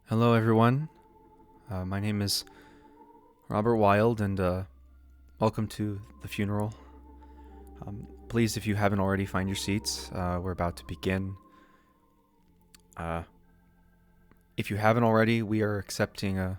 Hello, everyone. My name is Robert Wylde, and welcome to the funeral. Please, if you haven't already, find your seats. We're about to begin. If you haven't already, we are accepting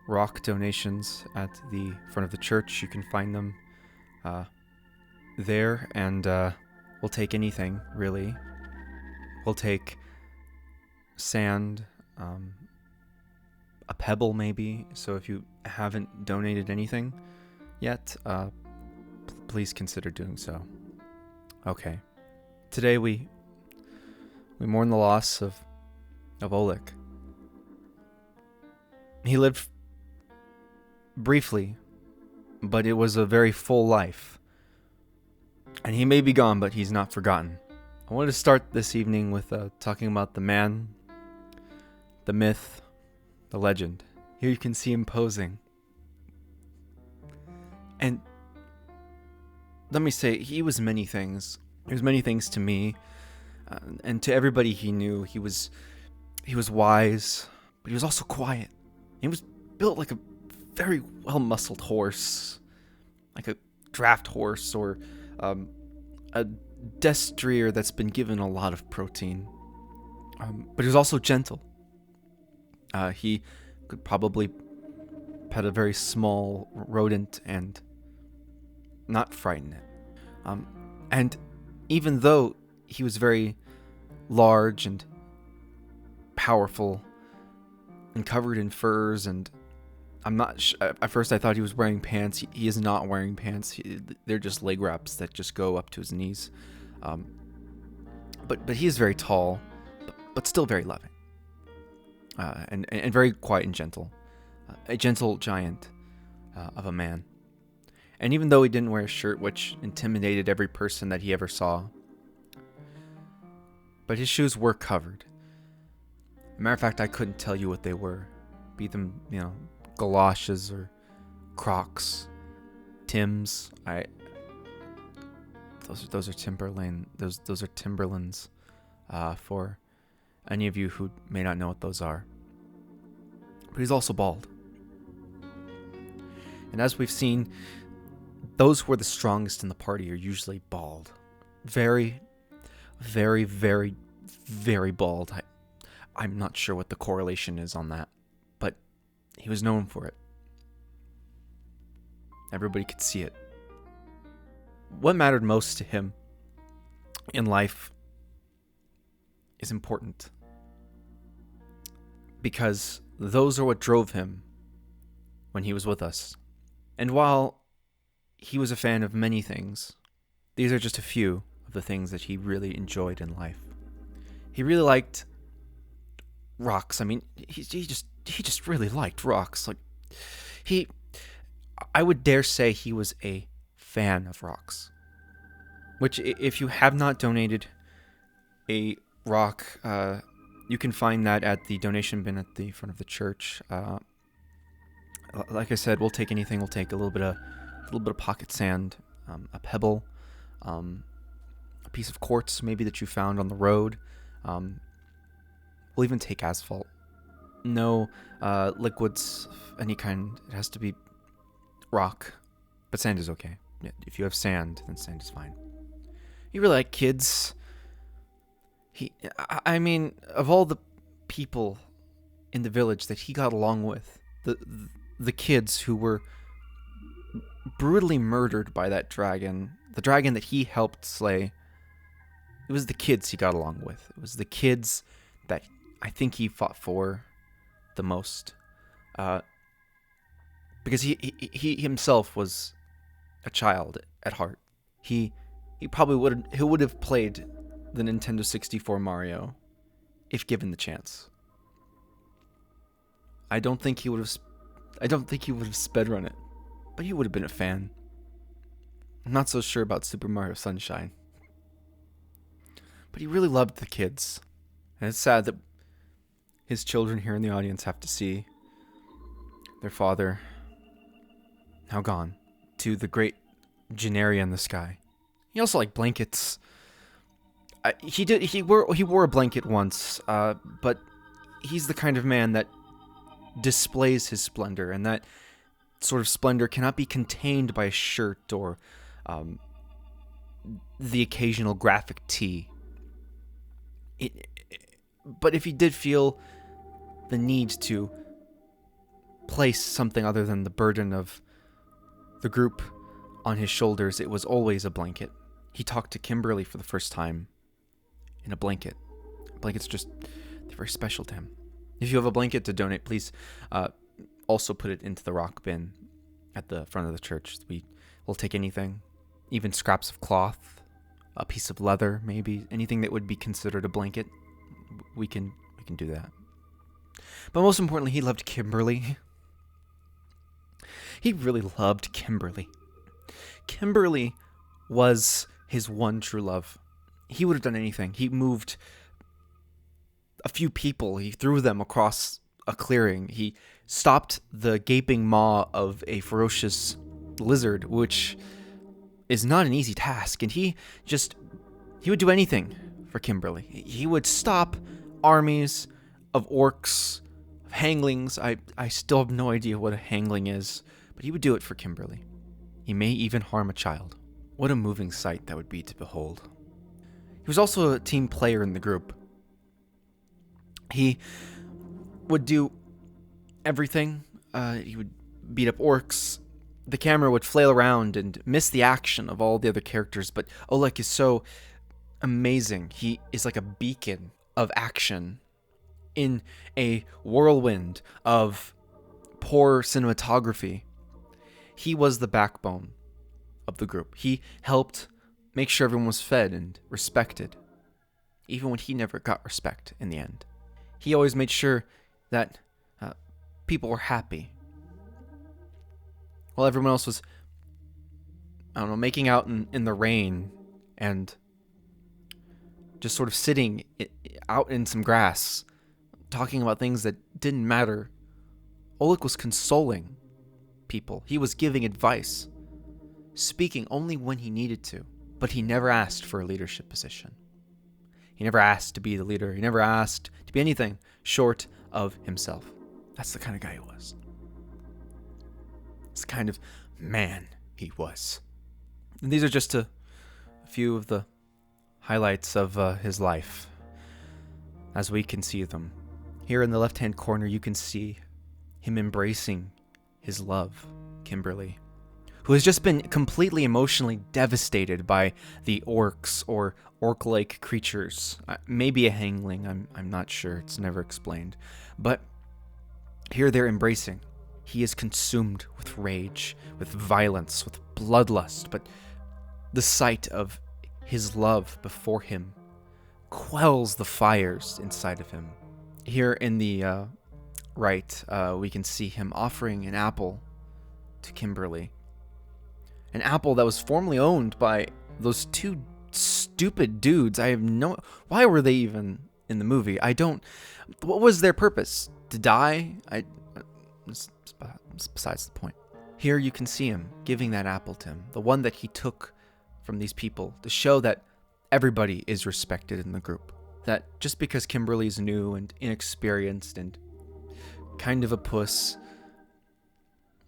rock donations at the front of the church. You can find them there, and we'll take anything, really. We'll take sand, a pebble maybe. So if you haven't donated anything yet, please consider doing so. Okay. Today we mourn the loss of Olick. He lived briefly, but it was a very full life. And he may be gone, but he's not forgotten. I wanted to start this evening with talking about the man, the myth, the legend. Here you can see him posing. And let me say, he was many things. He was many things to me, and to everybody he knew. He was wise, but he was also quiet. He was built like a very well-muscled horse, like a draft horse or a destrier that's been given a lot of protein. But he was also gentle. He could probably pet a very small rodent and not frighten it. And even though he was very large and powerful and covered in furs, and I'm not at first I thought he was wearing pants. He is not wearing pants. They're just leg wraps that just go up to his knees. But he is very tall, but still very loving. And very quiet and gentle. A gentle giant of a man. And even though he didn't wear a shirt, which intimidated every person that he ever saw, but his shoes were covered. Matter of fact, I couldn't tell you what they were. Be them, galoshes or Crocs, Tims. Those are Timberland. Those are Timberlands. For any of you who may not know what those are. But he's also bald. And as we've seen, those who are the strongest in the party are usually bald. Very, very, very, very bald. I'm not sure what the correlation is on that, but he was known for it. Everybody could see it. What mattered most to him in life is important, because those are what drove him when he was with us. And while he was a fan of many things, these are just a few of the things that he really enjoyed in life. He really liked rocks. I mean, he just really liked rocks. I would dare say he was a fan of rocks. Which, if you have not donated a rock, you can find that at the donation bin at the front of the church. Like I said, we'll take anything. We'll take a little bit of pocket sand, a pebble, a piece of quartz maybe that you found on the road. We'll even take asphalt. No liquids of any kind. It has to be rock, but sand is okay. Yeah, if you have sand, then sand is fine. You really like kids. I mean, of all the people in the village that he got along with, the kids who were brutally murdered by that dragon, the dragon that he helped slay, it was the kids he got along with. It was the kids that I think he fought for the most, because he himself was a child at heart. He probably would have played the Nintendo 64 Mario if given the chance. I don't think he would have speedrun it, but he would have been a fan. I'm not so sure about Super Mario Sunshine. But he really loved the kids. And it's sad that his children here in the audience have to see their father now gone to the great Genaria in the sky. He also liked blankets. He wore a blanket once, but He's the kind of man that displays his splendor, and that sort of splendor cannot be contained by a shirt or the occasional graphic tee. But if he did feel the need to place something other than the burden of the group on his shoulders, it was always a blanket. He talked to Kimberly for the first time in a blanket. Blankets they're very special to him. If you have a blanket to donate, please also put it into the rock bin at the front of the church. We will take anything, even scraps of cloth, a piece of leather, maybe anything that would be considered a blanket. We can do that. But most importantly, he loved Kimberly. He really loved Kimberly. Kimberly was his one true love. He would have done anything. He moved a few people. He threw them across a clearing. He stopped the gaping maw of a ferocious lizard, which is not an easy task. And he would do anything for Kimberly. He would stop armies of orcs, of hanglings. I still have no idea what a hangling is, but he would do it for Kimberly. He may even harm a child. What a moving sight that would be to behold. He was also a team player in the group. He would do everything. He would beat up orcs. The camera would flail around and miss the action of all the other characters, but Olick is so amazing. He is like a beacon of action in a whirlwind of poor cinematography. He was the backbone of the group. He helped make sure everyone was fed and respected, even when he never got respect in the end. He always made sure that people were happy, while everyone else was, making out in the rain and just sort of sitting out in some grass, talking about things that didn't matter. Olick was consoling people. He was giving advice, speaking only when he needed to, but he never asked for a leadership position. He never asked to be the leader. He never asked to be anything short of himself. That's the kind of guy he was. It's the kind of man he was. And these are just a few of the highlights of his life as we can see them. Here in the left-hand corner, you can see him embracing his love, Kimberly, who has just been completely emotionally devastated by the orcs or orc-like creatures. Maybe a hangling, I'm not sure, it's never explained. But here they're embracing. He is consumed with rage, with violence, with bloodlust, but the sight of his love before him quells the fires inside of him. Here in the right, we can see him offering an apple to Kimberly. An apple that was formerly owned by those two stupid dudes. Why were they even in the movie? What was their purpose? To die? It's besides the point. Here you can see him giving that apple to him, the one that he took from these people, to show that everybody is respected in the group. That just because Kimberly's new and inexperienced and kind of a puss,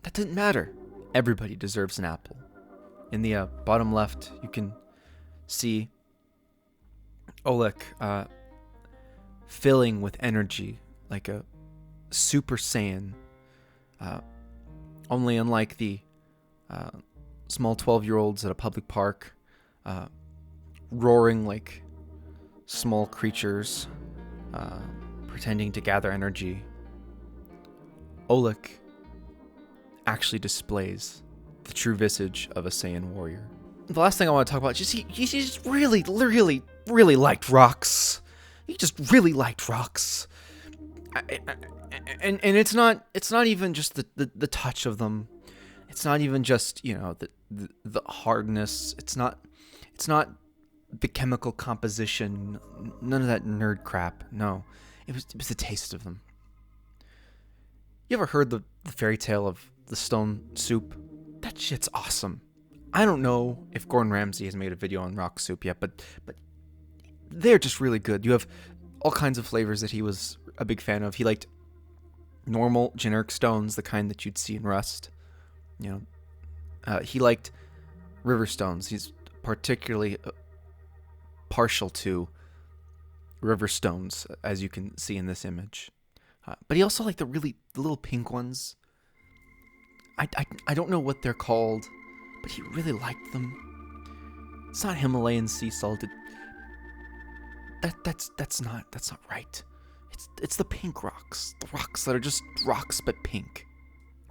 that didn't matter. Everybody deserves an apple. In the bottom left, you can see Olick filling with energy like a Super Saiyan. Only unlike the small 12-year-olds at a public park, roaring like small creatures, pretending to gather energy, Olick actually displays the true visage of a Saiyan warrior. The last thing I want to talk about is he just really, really, really liked rocks. He just really liked rocks. And it's not even just the touch of them. It's not even just, the hardness. It's not the chemical composition. None of that nerd crap. No. It was the taste of them. You ever heard the fairy tale of the stone soup? That shit's awesome. I don't know if Gordon Ramsay has made a video on rock soup yet, but they're just really good. You have all kinds of flavors that he was a big fan of. He liked normal generic stones, the kind that you'd see in Rust. He liked river stones. He's particularly partial to river stones, as you can see in this image. But he also liked the little pink ones. I don't know what they're called, but he really liked them. It's not Himalayan sea salt. That's not right. It's the pink rocks. The rocks that are just rocks but pink.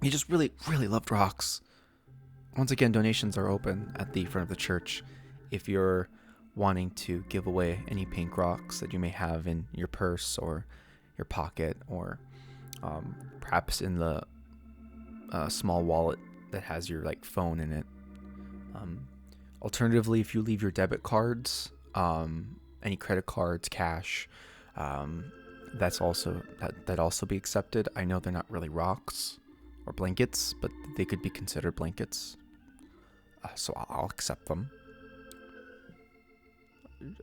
He just really loved rocks. Once again, donations are open at the front of the church if you're wanting to give away any pink rocks that you may have in your purse or your pocket, or perhaps in the small wallet that has your phone in it. Alternatively, if you leave your debit cards, any credit cards, cash, that also be accepted. I know they're not really rocks or blankets, but they could be considered blankets. So I'll accept them.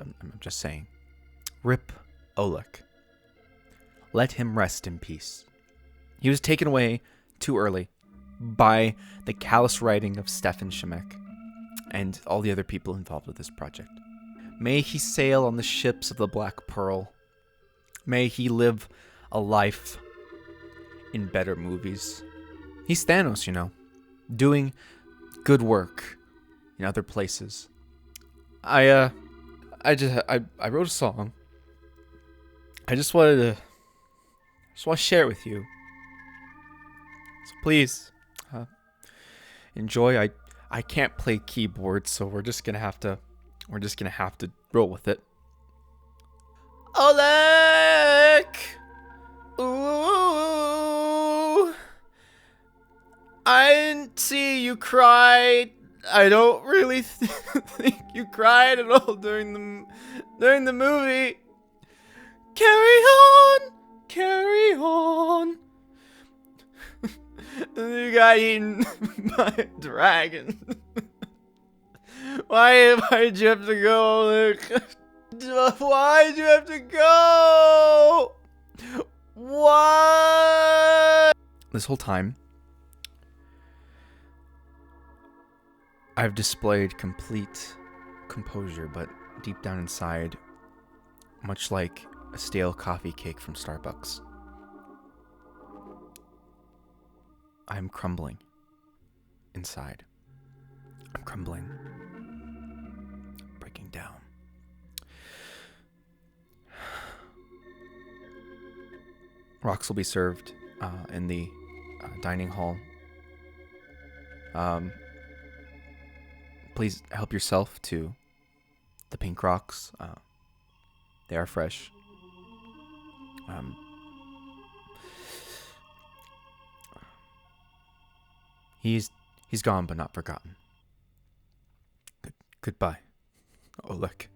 I'm just saying. R.I.P. Olick. Let him rest in peace. He was taken away too early by the callous writing of Stefan Shemek and all the other people involved with this project. May he sail on the ships of the Black Pearl. May he live a life in better movies. He's Thanos, doing good work in other places. I wrote a song. I just want to share it with you. So please, enjoy. I can't play keyboard, so we're just gonna have to roll with it. Olick! Ooh, I didn't see you cry. I don't really think you cried at all during the movie. Carry on. You got eaten by a dragon. Why did you have to go, Olick? Why did you have to go? What? This whole time, I've displayed complete composure, but deep down inside, much like a stale coffee cake from Starbucks, I'm crumbling inside. I'm crumbling, breaking down. Rocks will be served in the dining hall. Please help yourself to the pink rocks. They are fresh. He's gone but not forgotten. Goodbye, Olick.